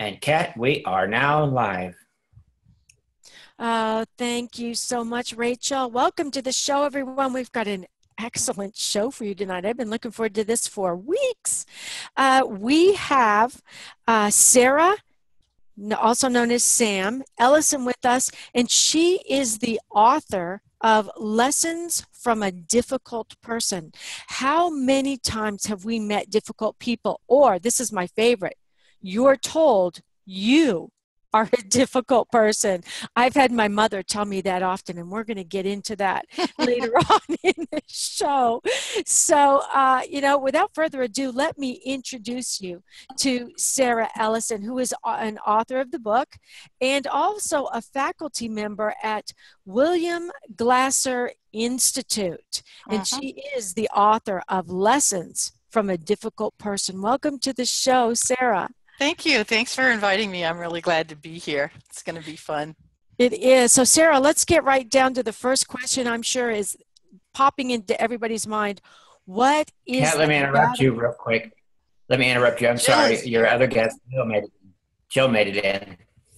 And Kat, we are now live. Thank you so much, Rachel. Welcome to the show, everyone. We've got an excellent show for you tonight. I've been looking forward to this for weeks. We have Sarah, also known as Sam Ellison, with us, and she is the author of Lessons from a Difficult Person. How many times have we met difficult people? Or, this is my favorite, you're told you are a difficult person. I've had my mother tell me that often, and we're going to get into that later on in the show. So, without further ado, let me introduce you to Sarah Ellison, who is an author of the book and also a faculty member at William Glasser Institute. And she is the author of Lessons from a Difficult Person. Welcome to the show, Sarah. Thank you. Thanks for inviting me. I'm really glad to be here. It's going to be fun. It is. So, Sarah, let's get right down to the first question I'm sure is popping into everybody's mind. What is Kat, let me interrupt you real quick. Let me interrupt you. I'm sorry. Your other guest, Jill made it in.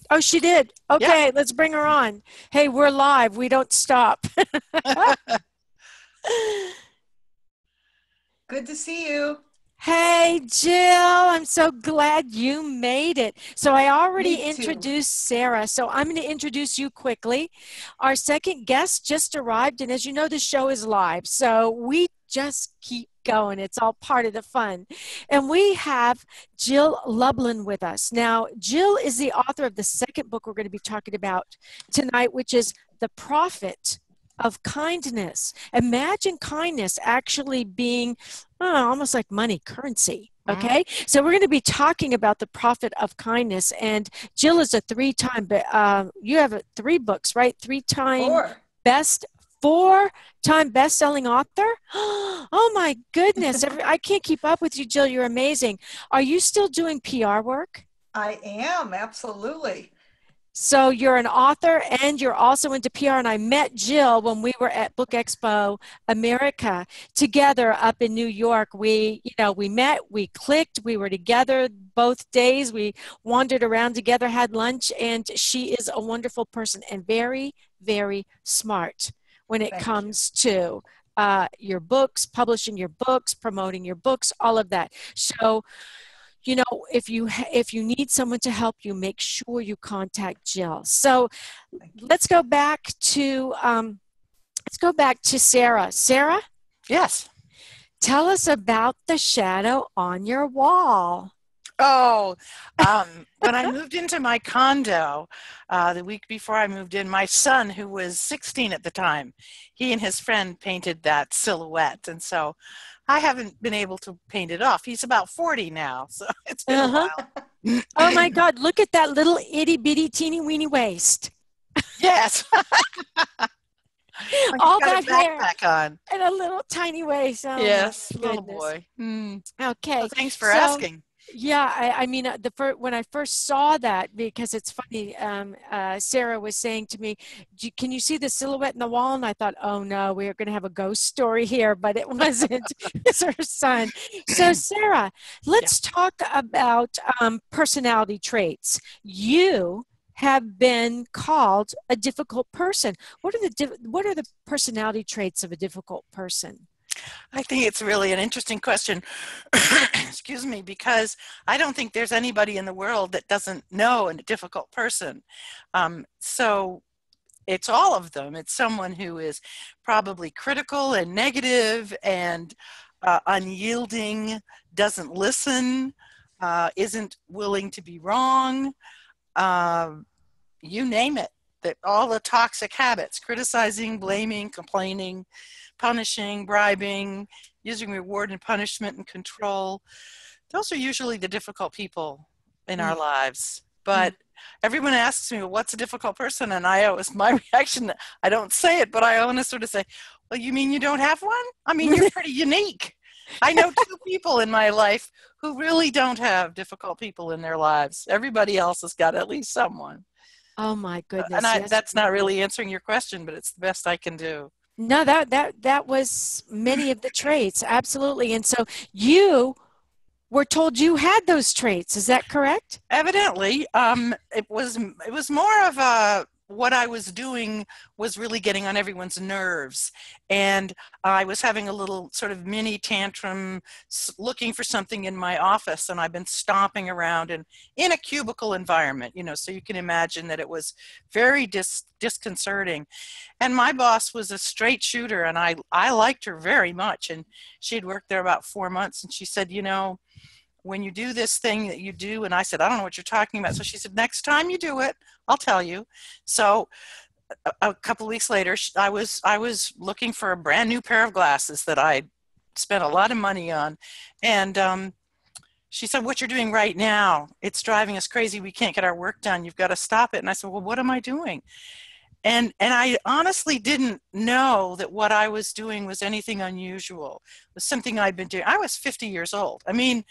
Oh, she did? Okay, yeah. Let's bring her on. Hey, we're live. We don't stop. Good to see you. Hey, Jill, I'm so glad you made it. So I already introduced Sarah, so I'm going to introduce you quickly. Our second guest just arrived, and as you know, the show is live, so we just keep going. It's all part of the fun. And we have Jill Lublin with us. Now, Jill is the author of the second book we're going to be talking about tonight, which is The Profit of Kindness. Imagine kindness actually being almost like money, currency. Okay, so we're going to be talking about the profit of kindness. And Jill is a three-time, you have three books, right? Four-time best-selling author. Oh my goodness! I can't keep up with you, Jill. You're amazing. Are you still doing PR work? I am, absolutely. So you're an author and you're also into PR. And I met Jill when we were at Book Expo America together up in New York. We met, we clicked, we were together both days. We wandered around together, had lunch, and she is a wonderful person and very, very smart when it comes to your books, publishing your books, promoting your books, all of that. So, if you need someone to help you, make sure you contact Jill. So let's go back to Sarah. Sarah? Yes. Tell us about the shadow on your wall. Oh, when I moved into my condo, the week before I moved in, my son, who was 16 at the time, he and his friend painted that silhouette. And so I haven't been able to paint it off. He's about 40 now, so it's been a while. Oh my God, look at that little itty bitty teeny weeny waist. Yes. All that hair on. And a little tiny waist. Oh, yes, little boy. Okay. Well, thanks for asking. Yeah, I mean, when I first saw that, because it's funny, Sarah was saying to me, can you see the silhouette in the wall? And I thought, oh no, we're going to have a ghost story here, but it wasn't. It's her son. So Sarah, let's talk about personality traits. You have been called a difficult person. What are the personality traits of a difficult person? I think it's really an interesting question, excuse me, because I don't think there's anybody in the world that doesn't know a difficult person. So it's all of them. It's someone who is probably critical and negative and unyielding, doesn't listen, isn't willing to be wrong, you name it. That all the toxic habits, criticizing, blaming, complaining, punishing, bribing, using reward and punishment and control. Those are usually the difficult people in our lives. But everyone asks me, well, what's a difficult person? And my reaction, I don't say it, but I want to sort of say, well, you mean you don't have one? I mean, you're pretty unique. I know two people in my life who really don't have difficult people in their lives. Everybody else has got at least someone. Oh my goodness. And that's not really answering your question, but it's the best I can do. No, that was many of the traits. Absolutely. And so you were told you had those traits. Is that correct? Evidently, it was more of a what I was doing was really getting on everyone's nerves, and I was having a little sort of mini tantrum, looking for something in my office, and I've been stomping around in a cubicle environment, so you can imagine that it was very disconcerting. And my boss was a straight shooter, and I liked her very much, and she'd worked there about 4 months, and she said, when you do this thing that you do, and I said, I don't know what you're talking about. So she said, next time you do it, I'll tell you. So a couple of weeks later, I was looking for a brand new pair of glasses that I spent a lot of money on. And she said, what you're doing right now, it's driving us crazy. We can't get our work done. You've got to stop it. And I said, well, what am I doing? And I honestly didn't know that what I was doing was anything unusual. It was something I'd been doing. I was 50 years old. I mean,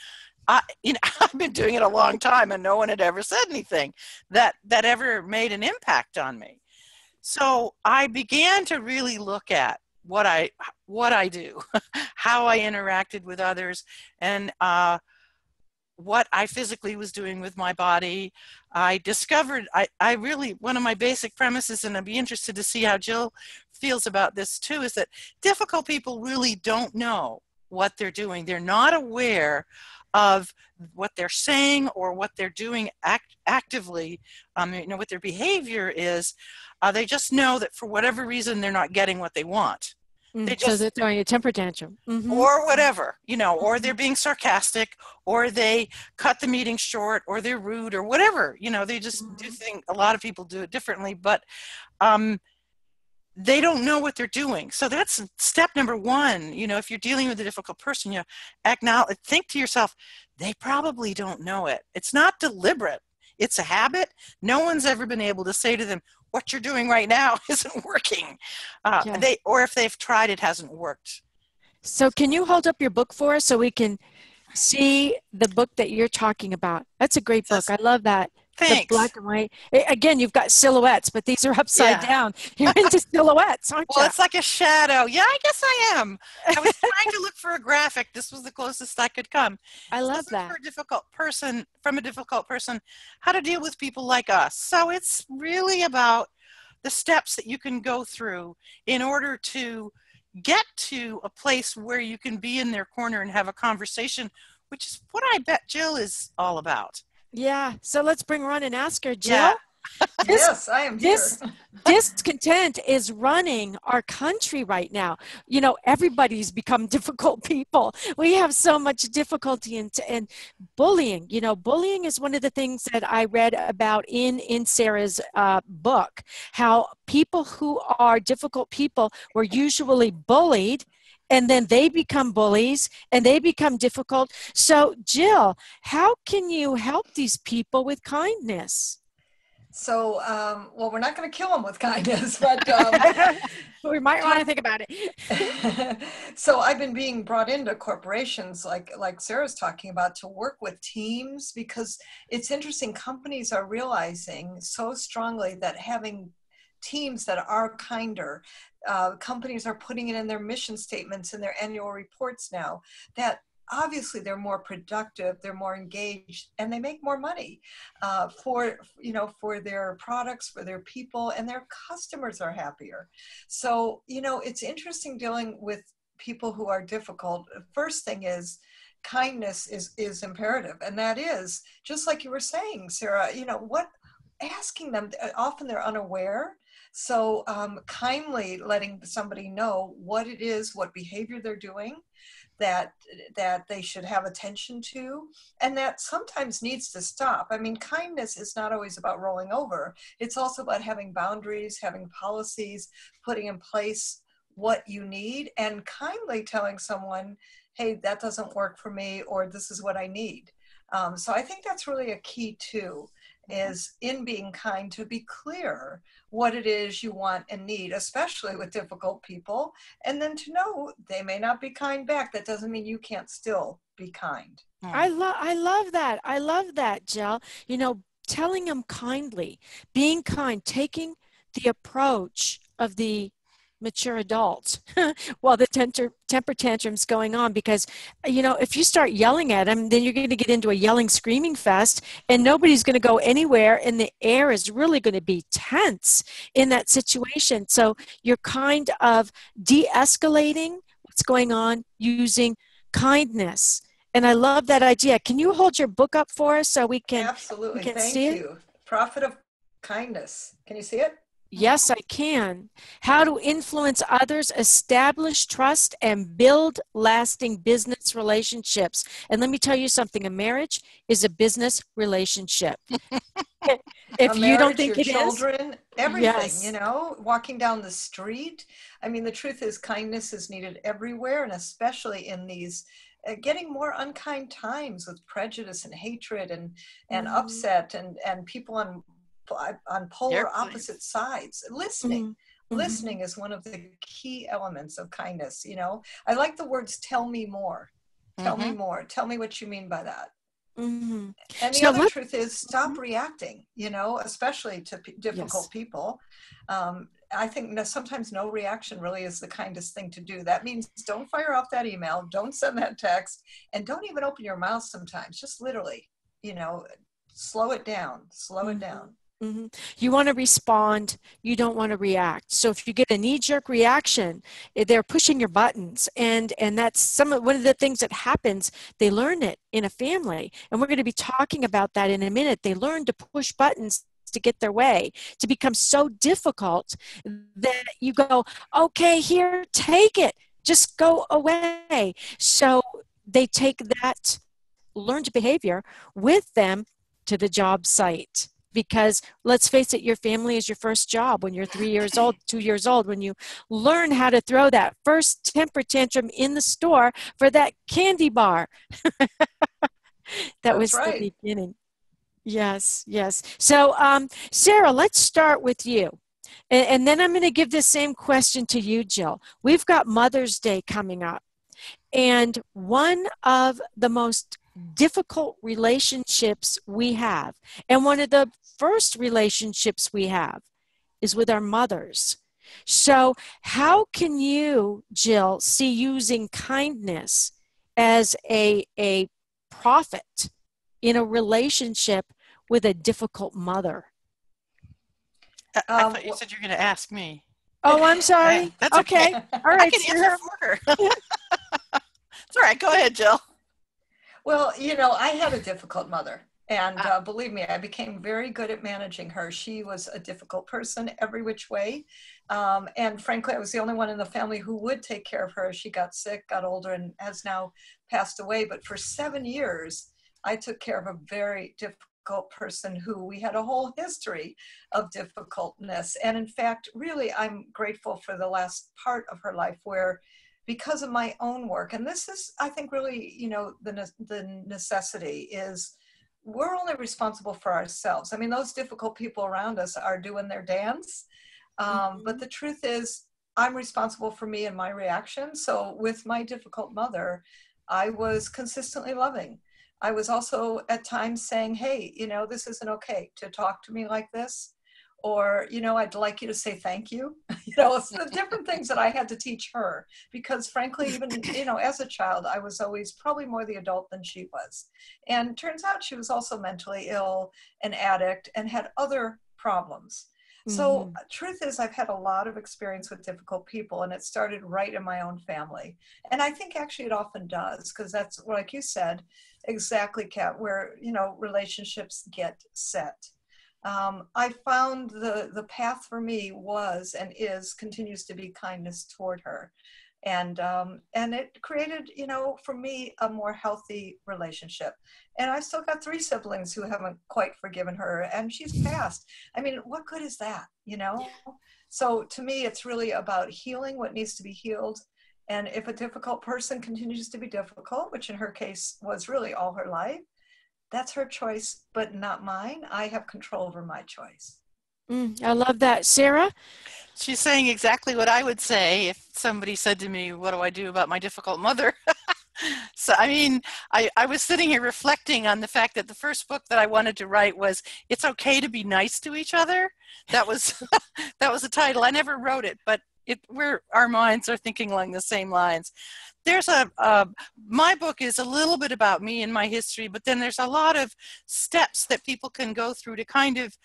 I've been doing it a long time, and no one had ever said anything that ever made an impact on me. So I began to really look at what I do, how I interacted with others, and what I physically was doing with my body. I discovered, I really, one of my basic premises, and I'd be interested to see how Jill feels about this too, is that difficult people really don't know what they're doing. They're not aware of what they're saying or what they're doing actively, what their behavior is. They just know that for whatever reason, they're not getting what they want. So they're throwing a temper tantrum. Mm-hmm. Or whatever, or they're being sarcastic, or they cut the meeting short, or they're rude, or whatever, they just do things. A lot of people do it differently, but they don't know what they're doing. So that's step number one. If you're dealing with a difficult person, think to yourself, they probably don't know it. It's not deliberate. It's a habit. No one's ever been able to say to them, what you're doing right now isn't working. Or if they've tried, it hasn't worked. So can you hold up your book for us so we can see the book that you're talking about? That's a great book. I love that. Thanks. The black and white. Again, you've got silhouettes, but these are upside down. You're into silhouettes, aren't you? Well, it's like a shadow. Yeah, I guess I am. I was trying to look for a graphic. This was the closest I could come. I love that. For a difficult person, how to deal with people like us. So it's really about the steps that you can go through in order to get to a place where you can be in their corner and have a conversation, which is what I bet Jill is all about. Yeah. So let's bring her on and ask her, Jill. Yeah. Yes, I am here. Discontent is running our country right now. Everybody's become difficult people. We have so much difficulty in bullying. Bullying is one of the things that I read about in Sarah's book, how people who are difficult people were usually bullied, and then they become bullies and they become difficult. So, Jill, how can you help these people with kindness? So, well, we're not going to kill them with kindness, but we might want to think about it. So I've been being brought into corporations like Sarah's talking about to work with teams, because it's interesting. Companies are realizing so strongly that having teams that are kinder, companies are putting it in their mission statements and their annual reports now, that obviously they're more productive, they're more engaged, and they make more money for their products, for their people, and their customers are happier. So, it's interesting dealing with people who are difficult. First thing is, kindness is imperative. And that is, just like you were saying, Sarah, asking them, often they're unaware. So kindly letting somebody know what it is, what behavior they're doing, that they should have attention to, and that sometimes needs to stop. I mean, kindness is not always about rolling over. It's also about having boundaries, having policies, putting in place what you need, and kindly telling someone, hey, that doesn't work for me, or this is what I need. So I think that's really a key too, is in being kind, to be clear what it is you want and need, especially with difficult people, and then to know they may not be kind back. That doesn't mean you can't still be kind. I love that. I love that, Jill. Telling them kindly, being kind, taking the approach of the mature adult while the temper tantrum's going on, because if you start yelling at them, then you're going to get into a yelling screaming fest, and nobody's going to go anywhere, and the air is really going to be tense in that situation. So you're kind of de-escalating what's going on using kindness. And I love that idea. Can you hold your book up for us so we can Absolutely. Thank see you. it? Prophet of Kindness. Can you see it? Yes, I can. How to influence others, establish trust, and build lasting business relationships. And let me tell you something, a marriage is a business relationship. If you don't think it is, your children, everything, yes. Walking down the street. I mean, the truth is kindness is needed everywhere, and especially in these getting more unkind times with prejudice and hatred and upset and people on polar opposite sides. Listening is one of the key elements of kindness. I like the words "tell me more," "tell me more," "tell me what you mean by that." And the other truth is stop reacting. Especially to difficult people. I think sometimes no reaction really is the kindest thing to do. That means don't fire off that email, don't send that text, and don't even open your mouth sometimes. Just literally, slow it down. Mm-hmm. You want to respond. You don't want to react. So if you get a knee-jerk reaction, they're pushing your buttons, and that's one of the things that happens. They learn it in a family, and we're going to be talking about that in a minute. They learn to push buttons to get their way, to become so difficult that you go, okay, here, take it, just go away. So they take that learned behavior with them to the job site. Because let's face it, your family is your first job when you're 3 years old, 2 years old, when you learn how to throw that first temper tantrum in the store for that candy bar. That was right. The beginning. Yes. So, Sarah, let's start with you. And then I'm going to give the same question to you, Jill. We've got Mother's Day coming up. And one of the most difficult relationships we have, and one of the first relationships we have, is with our mothers. So how can you, Jill, see using kindness as a profit in a relationship with a difficult mother? I thought you said you were going to ask me. Oh, I'm sorry. That's okay. All right. I can answer for her. It's all right. Go ahead, Jill. Well, I had a difficult mother, and believe me, I became very good at managing her. She was a difficult person every which way. And frankly, I was the only one in the family who would take care of her. She got sick, got older, and has now passed away. But for 7 years, I took care of a very difficult person who we had a whole history of difficultness. And in fact, really, I'm grateful for the last part of her life where, because of my own work, and this is, I think, really, the necessity is we're only responsible for ourselves. I mean, those difficult people around us are doing their dance. But the truth is, I'm responsible for me and my reaction. So with my difficult mother, I was consistently loving. I was also at times saying, hey, this isn't okay to talk to me like this. Or, I'd like you to say thank you. It's the different things that I had to teach her. Because frankly, even, as a child, I was always probably more the adult than she was. And turns out she was also mentally ill, an addict, and had other problems. So truth is, I've had a lot of experience with difficult people, and it started right in my own family. And I think actually it often does, because that's, like you said, exactly, Kat, where, relationships get set. I found the path for me was and continues to be kindness toward her. And it created, for me, a more healthy relationship. And I've still got 3 siblings who haven't quite forgiven her, and she's passed. I mean, what good is that, Yeah. So to me, it's really about healing what needs to be healed. And if a difficult person continues to be difficult, which in her case was really all her life, that's her choice, but not mine. I have control over my choice. I love that. Sarah? She's saying exactly what I would say if somebody said to me, what do I do about my difficult mother? So, I mean, I was sitting here reflecting on the fact that the first book that I wanted to write was It's Okay to Be Nice to Each Other. That was that was the title. I never wrote it, but where our minds are thinking along the same lines. There's my book is a little bit about me and my history, but then there's a lot of steps that people can go through to kind of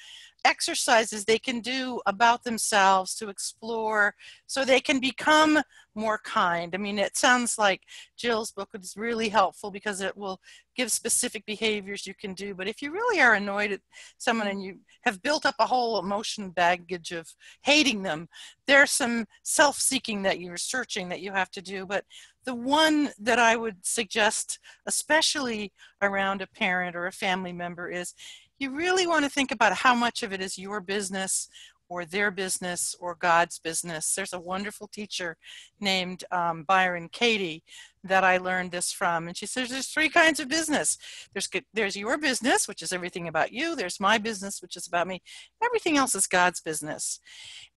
exercises they can do about themselves to explore so they can become more kind. I mean, it sounds like Jill's book is really helpful because it will give specific behaviors you can do. But if you really are annoyed at someone and you have built up a whole emotion baggage of hating them, there's some self-seeking that you're searching that you have to do. But the one that I would suggest, especially around a parent or a family member, is you really want to think about how much of it is your business or their business or God's business. There's a wonderful teacher named Byron Katie that I learned this from. And she says there's three kinds of business. There's your business, which is everything about you. There's my business, which is about me. Everything else is God's business.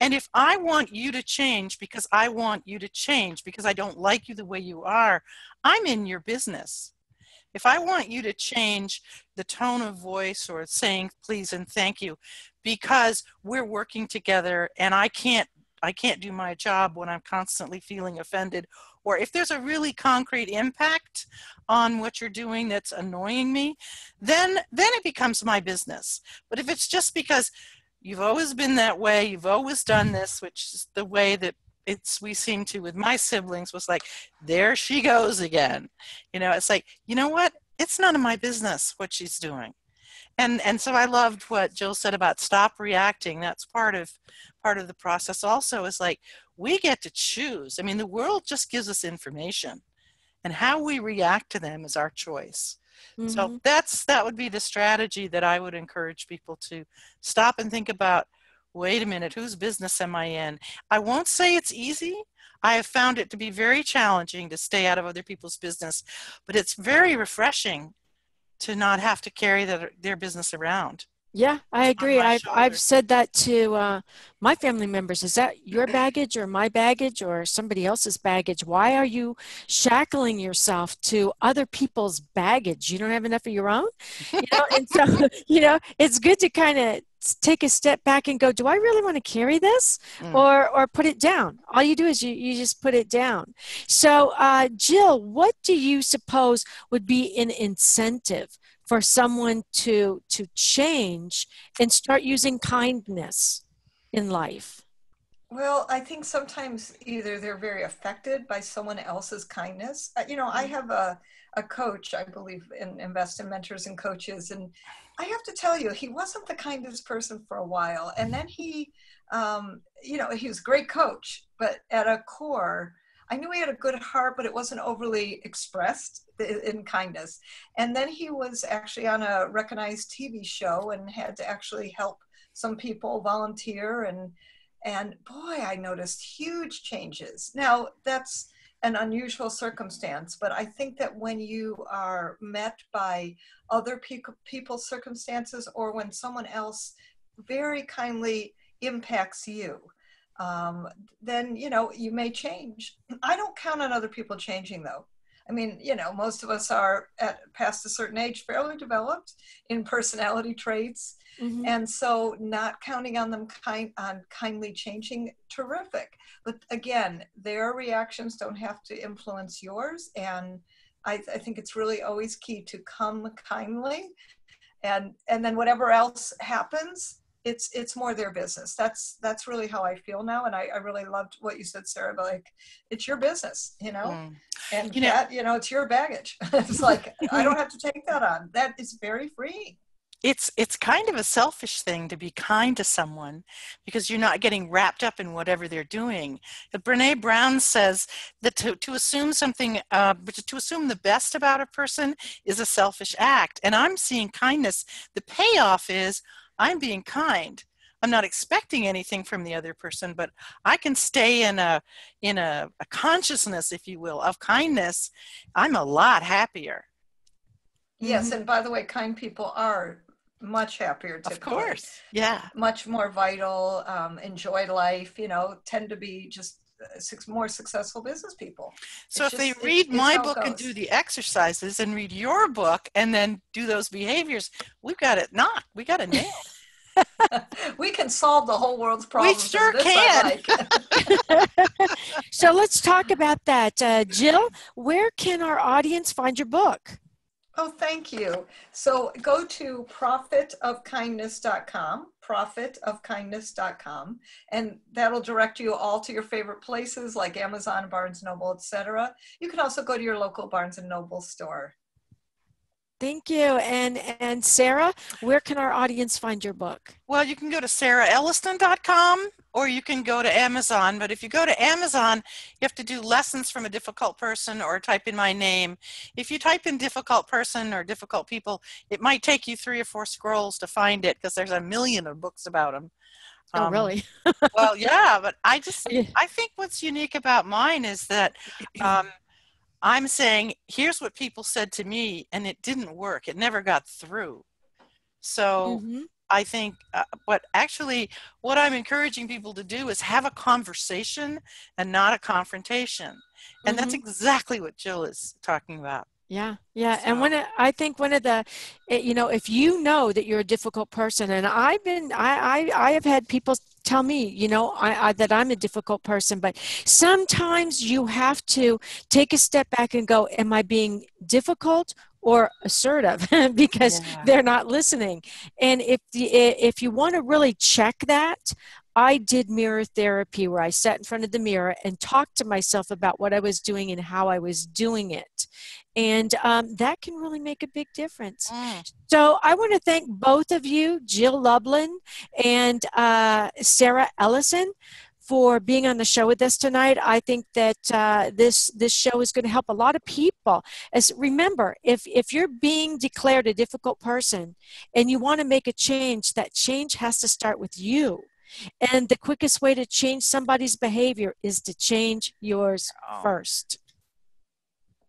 And if I want you to change because I want you to change because I don't like you the way you are, I'm in your business. If I want you to change the tone of voice or saying please and thank you because we're working together and I can't do my job when I'm constantly feeling offended, or if there's a really concrete impact on what you're doing that's annoying me, then it becomes my business. But if it's just because you've always been that way, you've always done this, which is the way that we seem to with my siblings, was like, there she goes again. It's like, you know what? It's none of my business what she's doing. And so I loved what Jill said about stop reacting. That's part of the process also, is like, we get to choose. I mean, the world just gives us information, and how we react to them is our choice. Mm-hmm. So that would be the strategy that I would encourage people to stop and think about. Wait a minute, whose business am I in? I won't say it's easy. I have found it to be very challenging to stay out of other people's business, but it's very refreshing to not have to carry their business around. Yeah, I agree. I've said that to my family members. Is that your baggage or my baggage or somebody else's baggage? Why are you shackling yourself to other people's baggage? You don't have enough of your own? And so, it's good to kind of take a step back and go, do I really want to carry this or put it down? All you do is you just put it down. So, Jill, what do you suppose would be an incentive for someone to change and start using kindness in life? Well, I think sometimes either they're very affected by someone else's kindness. I have a coach, I believe in Invest in Mentors and Coaches, and I have to tell you, he wasn't the kindest person for a while. And then he was a great coach, but at a core, I knew he had a good heart, but it wasn't overly expressed in kindness. And then he was actually on a recognized TV show and had to actually help some people volunteer. And boy, I noticed huge changes. Now, that's an unusual circumstance, but I think that when you are met by other people's circumstances, or when someone else very kindly impacts you, then, you may change. I don't count on other people changing, though. I mean, most of us are past a certain age, fairly developed in personality traits. Mm-hmm. And so not counting on them kindly changing, terrific. But again, their reactions don't have to influence yours. And I think it's really always key to come kindly. And then whatever else happens, it's more their business. That's really how I feel now. And I really loved what you said, Sarah, but like, it's your business, and it's your baggage. It's like, I don't have to take that on. That is very freeing. It's kind of a selfish thing to be kind to someone because you're not getting wrapped up in whatever they're doing. Brene Brown says that to assume something, to assume the best about a person is a selfish act. And I'm seeing kindness. The payoff is I'm being kind. I'm not expecting anything from the other person, but I can stay in a consciousness, if you will, of kindness. I'm a lot happier. Yes, and by the way, kind people are much happier typically. Of course, yeah. Much more vital, enjoy life, tend to be just more successul business people. So if they read my book and do the exercises and read your book and then do those behaviors, we got it nailed. We can solve the whole world's We problems. sure and this can. I like. So let's talk about that. Jill, where can our audience find your book? Oh, thank you. So go to profitofkindness.com, profitofkindness.com, and that'll direct you all to your favorite places like Amazon, Barnes & Noble, etc. You can also go to your local Barnes & Noble store. Thank you. And Sarah, where can our audience find your book? Well, you can go to sarahellison.com or you can go to Amazon. But if you go to Amazon, you have to do lessons from a difficult person or type in my name. If you type in difficult person or difficult people, it might take you 3 or 4 scrolls to find it because there's a million of books about them. Oh, really? Well, yeah, but I think what's unique about mine is that I'm saying, here's what people said to me, and it didn't work. It never got through. So I think, but actually what I'm encouraging people to do is have a conversation and not a confrontation. And that's exactly what Jill is talking about. Yeah, yeah. So. And I think one of the, if you know that you're a difficult person, and I have had people tell me, that I'm a difficult person, but sometimes you have to take a step back and go, am I being difficult or assertive? Because they're not listening. And if you want to really check that, I did mirror therapy where I sat in front of the mirror and talked to myself about what I was doing and how I was doing it. And that can really make a big difference. So I want to thank both of you, Jill Lublin and Sarah Ellison, for being on the show with us tonight. I think that this show is going to help a lot of people. As remember, if you're being declared a difficult person and you want to make a change, that change has to start with you. And the quickest way to change somebody's behavior is to change yours first.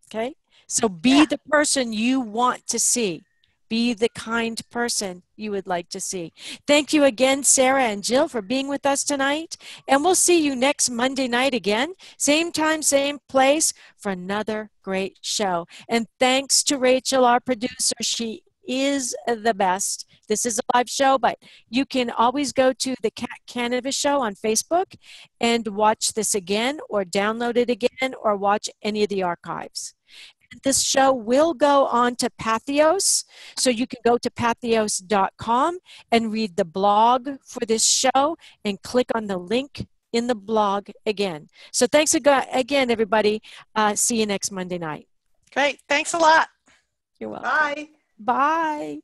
Okay? So be the person you want to see. Be the kind person you would like to see. Thank you again, Sarah and Jill, for being with us tonight. And we'll see you next Monday night again. Same time, same place for another great show. And thanks to Rachel, our producer. She is the best. This is a live show, but you can always go to the Kanavos show on Facebook and watch this again or download it again or watch any of the archives. This show will go on to Pathos, so you can go to pathos.com and read the blog for this show and click on the link in the blog again. So thanks again, everybody. See you next Monday night. Great. Thanks a lot. You're welcome. Bye. Bye.